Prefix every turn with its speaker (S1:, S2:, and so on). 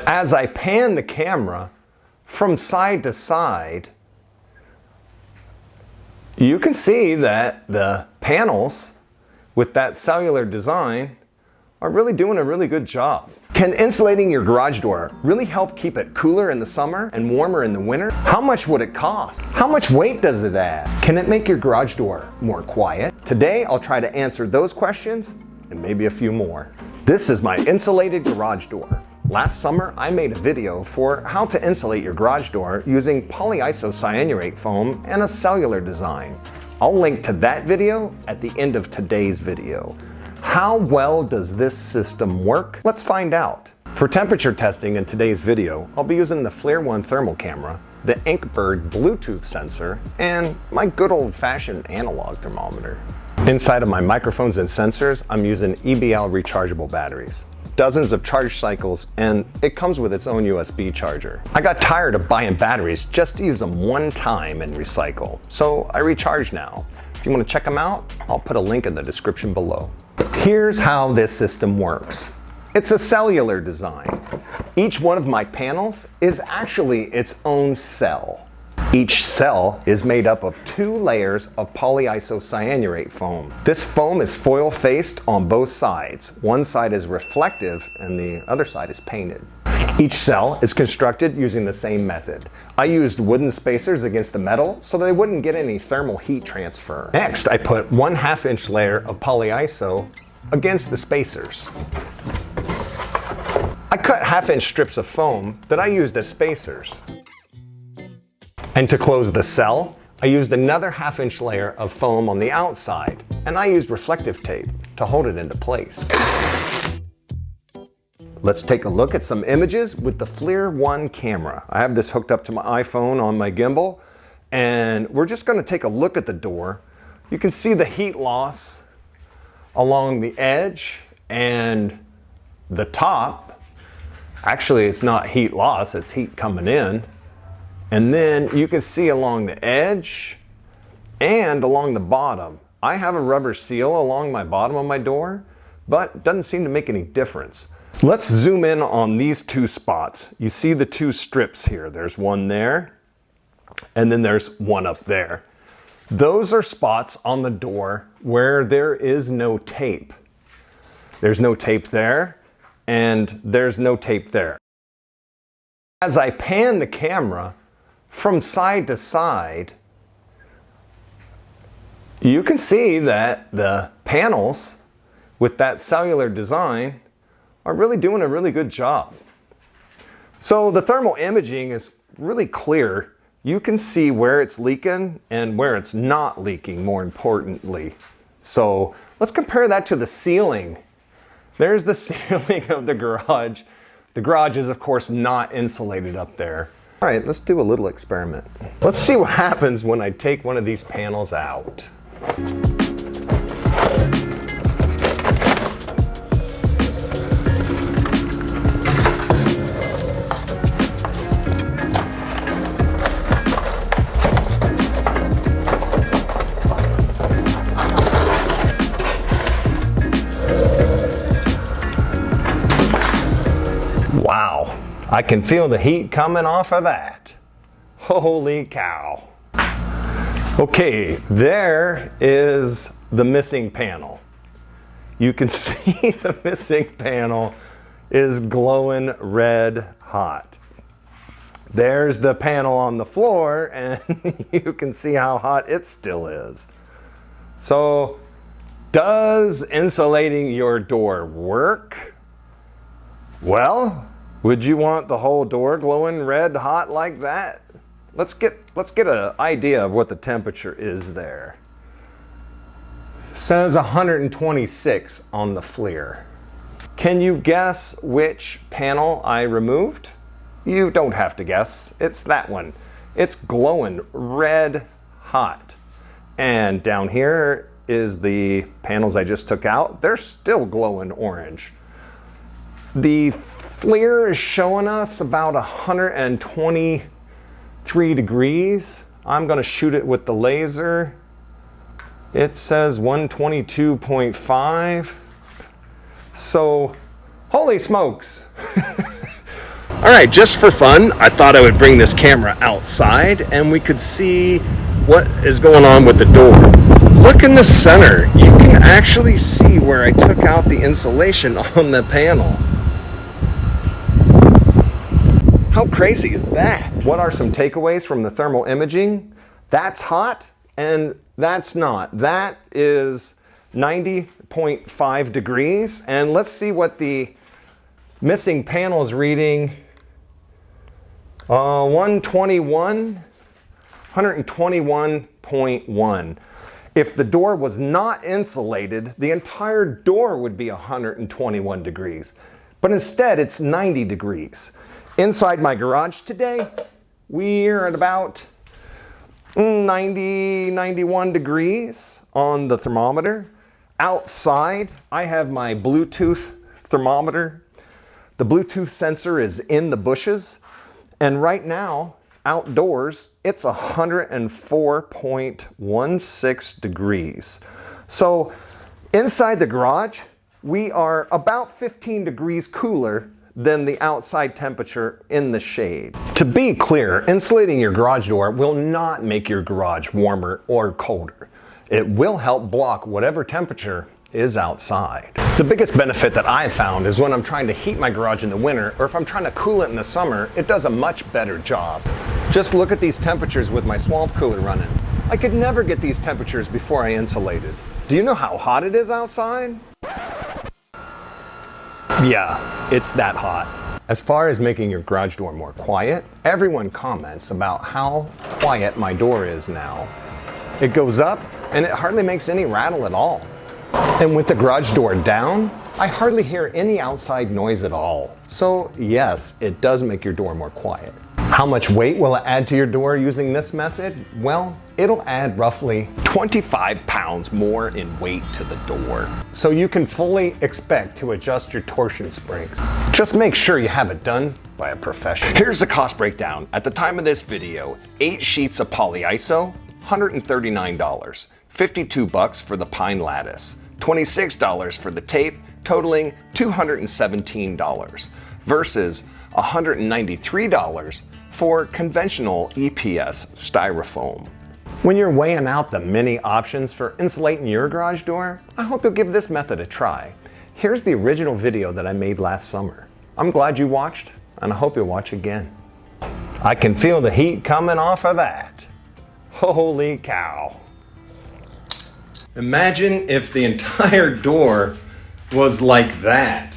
S1: As I pan the camera from side to side, you can see that the panels with that cellular design are really doing a really good job. Can insulating your garage door really help keep it cooler in the summer and warmer in the winter? How much would it cost? How much weight does it add? Can it make your garage door more quiet? Today, I'll try to answer those questions and maybe a few more. This is my insulated garage door. Last summer, I made a video for how to insulate your garage door using polyisocyanurate foam and a cellular design. I'll link to that video at the end of today's video. How well does this system work? Let's find out. For temperature testing in today's video, I'll be using the Flir 1 thermal camera, the Inkbird Bluetooth sensor, and my good old-fashioned analog thermometer. Inside of my microphones and sensors, I'm using EBL rechargeable batteries. Dozens of charge cycles, and it comes with its own USB charger. I got tired of buying batteries just to use them one time and recycle, so I recharge now. If you want to check them out, I'll put a link in the description below. Here's how this system works. It's a cellular design. Each one of my panels is actually its own cell. Each cell is made up of 2 layers of polyisocyanurate foam. This foam is foil faced on both sides. One side is reflective and the other side is painted. Each cell is constructed using the same method. I used wooden spacers against the metal so that I wouldn't get any thermal heat transfer. Next, I put 1/2 inch layer of polyiso against the spacers. I cut 1/2 inch strips of foam that I used as spacers. And to close the cell, I used another 1/2 inch layer of foam on the outside, and I used reflective tape to hold it into place. Let's take a look at some images with the Flir 1 camera. I have this hooked up to my iPhone on my gimbal, and we're just going to take a look at the door. You can see the heat loss along the edge and the top. Actually, it's not heat loss, it's heat coming in. And then you can see along the edge and along the bottom. I have a rubber seal along my bottom of my door, but it doesn't seem to make any difference. Let's zoom in on these 2 spots. You see the 2 strips here. There's one there, and then there's one up there. Those are spots on the door where there is no tape. There's no tape there, and there's no tape there. As I pan the camera from side to side, you can see that the panels with that cellular design are really doing a really good job. So the thermal imaging is really clear. You can see where it's leaking and where it's not leaking, more importantly. So let's compare that to the ceiling. There's the ceiling of the garage. The garage is, of course, not insulated up there. All right, let's do a little experiment. Let's see what happens when I take one of these panels out. Wow, I can feel the heat coming off of that. Holy cow. Okay, there is the missing panel. You can see the missing panel is glowing red hot. There's the panel on the floor, and you can see how hot it still is. So, does insulating your door work? Well, would you want the whole door glowing red hot like that? Let's get an idea of what the temperature is there. It says 126 on the Flir. Can you guess which panel I removed? You don't have to guess. It's that one. It's glowing red hot. And down here is the panels I just took out. They're still glowing orange. The Flir is showing us about 123 degrees. I'm going to shoot it with the laser. It says 122.5. So, holy smokes. All right, just for fun, I thought I would bring this camera outside and we could see what is going on with the door. Look in the center. You can actually see where I took out the insulation on the panel. How crazy is that? What are some takeaways from the thermal imaging? That's hot and that's not. That is 90.5 degrees. And let's see what the missing panel is reading. 121.1. If the door was not insulated, the entire door would be 121 degrees. But instead, it's 90 degrees. Inside my garage today, we're at about 91 degrees on the thermometer. Outside, I have my Bluetooth thermometer. The Bluetooth sensor is in the bushes. And right now, outdoors, it's 104.16 degrees. So inside the garage, we are about 15 degrees cooler than the outside temperature in the shade. To be clear, insulating your garage door will not make your garage warmer or colder. It will help block whatever temperature is outside. The biggest benefit that I've found is when I'm trying to heat my garage in the winter, or if I'm trying to cool it in the summer, it does a much better job. Just look at these temperatures with my swamp cooler running. I could never get these temperatures before I insulated. Do you know how hot it is outside? Yeah, it's that hot. As far as making your garage door more quiet, everyone comments about how quiet my door is now. It goes up and it hardly makes any rattle at all. And with the garage door down, I hardly hear any outside noise at all. So yes, it does make your door more quiet. How much weight will it add to your door using this method? Well, it'll add roughly 25 pounds more in weight to the door. So you can fully expect to adjust your torsion springs. Just make sure you have it done by a professional. Here's the cost breakdown. At the time of this video, 8 sheets of polyiso, $139. $52 for the pine lattice, $26 for the tape, totaling $217 versus $193 for conventional EPS Styrofoam. When you're weighing out the many options for insulating your garage door, I hope you'll give this method a try. Here's the original video that I made last summer. I'm glad you watched, and I hope you'll watch again. I can feel the heat coming off of that. Holy cow. Imagine if the entire door was like that.